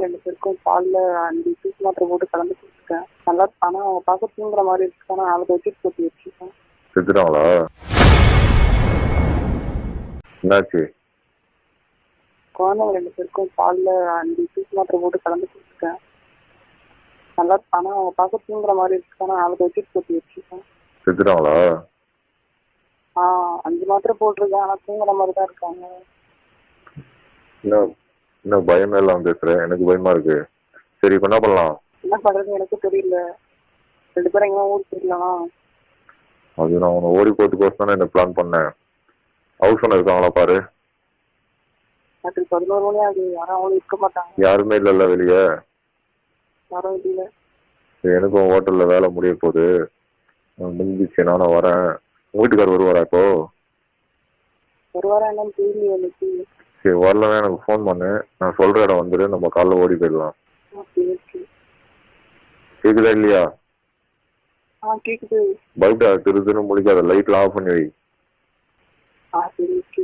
2 பேருக்கும் பால்ல 5 பீஸ் மாத்திரை போட்டு கலந்து குடுத்துருக்கேன். நல்லா ஆனா அவங்க பார்க்க தூங்குற மாதிரி இருக்கு. ஆனா நாளைக்கு வச்சுட்டு போட்டு வச்சிருக்கேன். செத்துட்டாங்களா? என்னாச்சு? குழந்தைங்க 2 பேருக்கும் பால்ல 5 பீஸ் மாத்திரை போட்டு கலந்து குடுத்துருக்கேன். நல்லா ஆனா அவங்க பார்க்க தூங்குற மாதிரி இருக்கு. ஆனா நாளைக்கு வச்சுட்டு போட்டு வச்சிருக்கேன். செத்துட்டாங்களா? 5 மாத்திரை போட்டிருக்கேன். ஆனா தூங்குற மாதிரி தான் இருக்காங்க. இன்னும் பயமே இல்லாம பேசுறேன். எனக்கு பயமா இருக்கு. சரி, இப்ப என்ன பண்ணலாம்? என்ன பண்றது எனக்கு தெரியல. 2 பேரும் எங்க ஊருக்கு போயிடலாம். அது நான் உன்னை ஓடி போறதுக்கோசம் தானே என்ன பிளான் பண்ணேன். ஹவுஸ் ஓனர் இருக்காங்களா பாரு. அது 11 மணி ஆகுது. யாரும் அவங்களும் இருக்க மாட்டாங்க. யாருமே இல்லைல்ல வெளியே? யாரும் இல்ல. எனக்கும் ஹோட்டல்ல வேலை முடிய போகுது. முடிஞ்சிச்சு, நானும் வரேன். உங்க வீட்டுக்காரர் வருவாரா இப்போ? வருவாரா என்னன்னு தெரியல எனக்கு. சரி, வரலன்னா எனக்கு ஃபோன் பண்ணு. நான் சொல்ற இடம் வந்துடு. நம்ம காலைல ஓடி போயிடலாம். ஓகே. கேக்குதா இல்லையா? கேக்குது. பைட்டா திருதுன்னு முடிக்காத. லைட்லாம் ஆஃப் பண்ணி வை. சரி ஓகே.